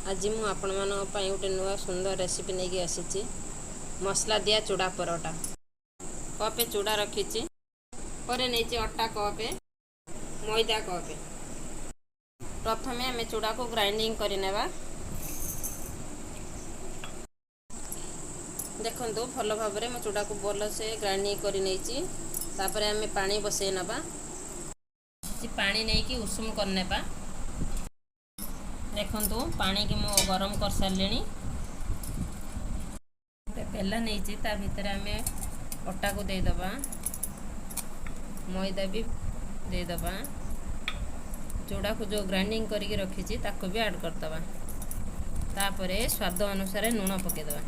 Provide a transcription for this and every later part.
आज मु आपण मानक पई गोटे नुआ सुंदर रेसिपी नहीं आसी मसला दिया चूड़ा परोटा। कपे चूड़ा रखी पर नहीं अटा कपे मैदा कपे। प्रथम आम चूड़ा को ग्राइंडिंग करनेबा। देखो भल भाव में चूड़ा को भल से ग्राइंडिंग कर आम पानी बसई नबा। पानी नहीं कि उषुम करनेबा। देखो पानी की मु गरम कर सारे बेला नहीं ता भीतर आम अटा को देदबा मैदा भी देदबा चूड़ा को जो ग्राइंडिंग करके रखी ताको भी ऐड करदबा। तापरे स्वाद अनुसार लूण पकेदबा।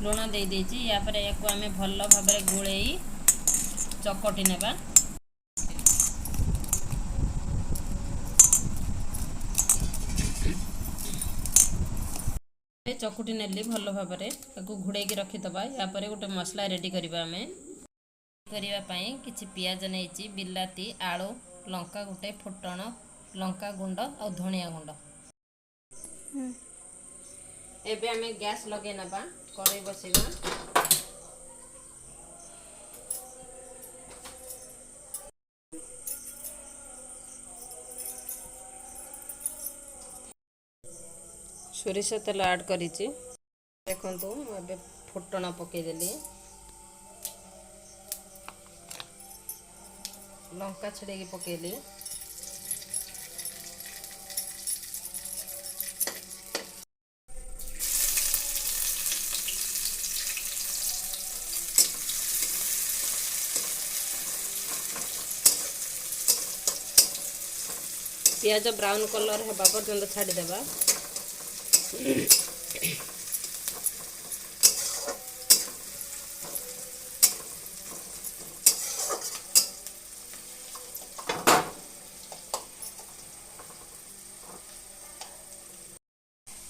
लूण दे देछि या पर एको आम भल भाव गोलई चकटी नेबा। चकुटी नेली भल भाव घोड़े रखीदबा। या पर गोटे मसला रेडी करबा। आमे करबा पई किछि पियाज नेछि बिलाती आलू लंका गोटे फुटण लंका गुंड और धनिया गुंड। एबे आमे गैस लगे नबा कड़ाई बसेबा। सोरिष तेल ऐड करिछि। देखंतु एबे फुटण पके देली लंका छेड़े पकेली पियाज ब्राउन कलर हेबा पर्यंत छाड़ी देबा।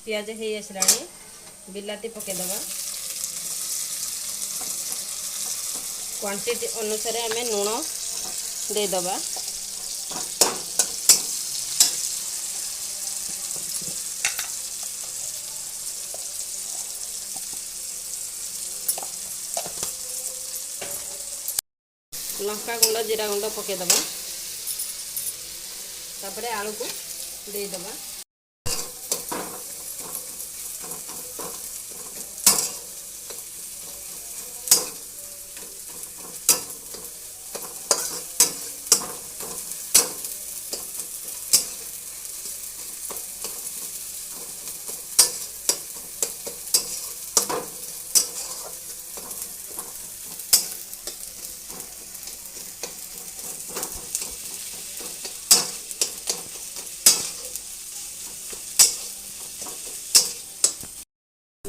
पियाज हे आसलानी बिलाती पकेदबा। क्वांटिटी अनुसार आम लूण देदबा। लंका गुंड जीरा गुंड पकेदबा। तापरे आलू को देदबा।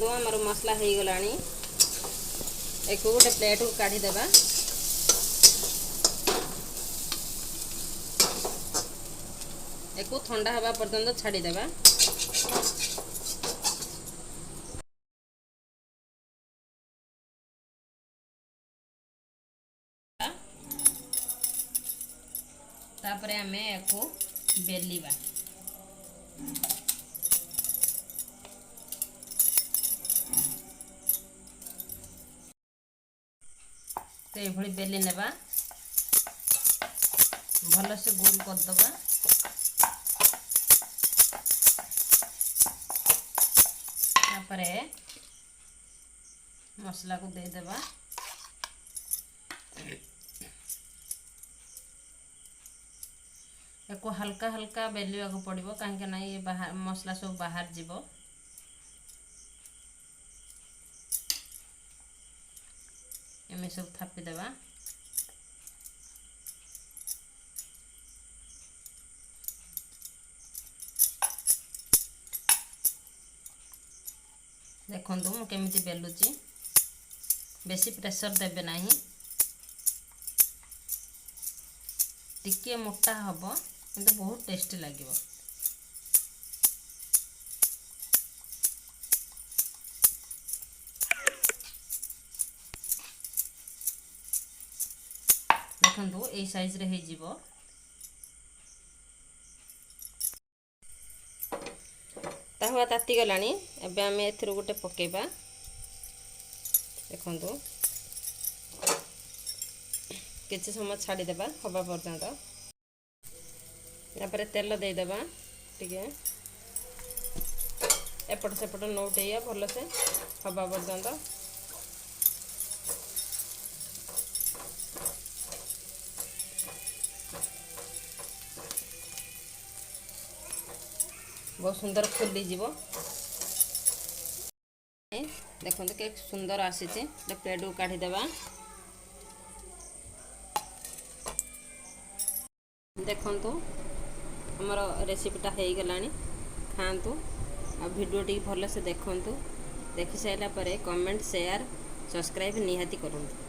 आमर मसला हो गलानी। एक गोटे प्लेट को काढ़ी देबा। एक ठंडा हवा पर्यंत छाड़ी देबा। तापरे आमे एको बेलिबा। तो ये बेली नेबा भल से गोल करदबा। तापरे मसला को दे देबा। एको हल्का हल्का बेलिया को पड़िबो काहे ना ये बाहर मसला सब बाहर जीवो। एमे सब थापी देबा। देखंतु मु केमिति बेलुची। बेसी प्रेशर देबे नाही। टिके मोटा हबो किंतु बहुत टेस्टी लागिबो। देखंतु ए साइज रे हे जीवो। ताहुआ ताती गलानी एबे आमे एथिरो गोटे पकेबा देखंतु किछि समय छाड़ी देबा हवा पर्यंत यापर तेल दे देबा टिके एपट सेपट नौटेया भल से हवा पर्यंत बहुत सुंदर फुली जीवो देखो के सुंदर आसी प्लेट को काढ़ी देबा देखंतु हमर रेसिपीटा हो गलानी खातु आ वीडियो टी भल से देखंतु देखि साइला परे कमेंट शेयर सब्सक्राइब निहाती करंतु।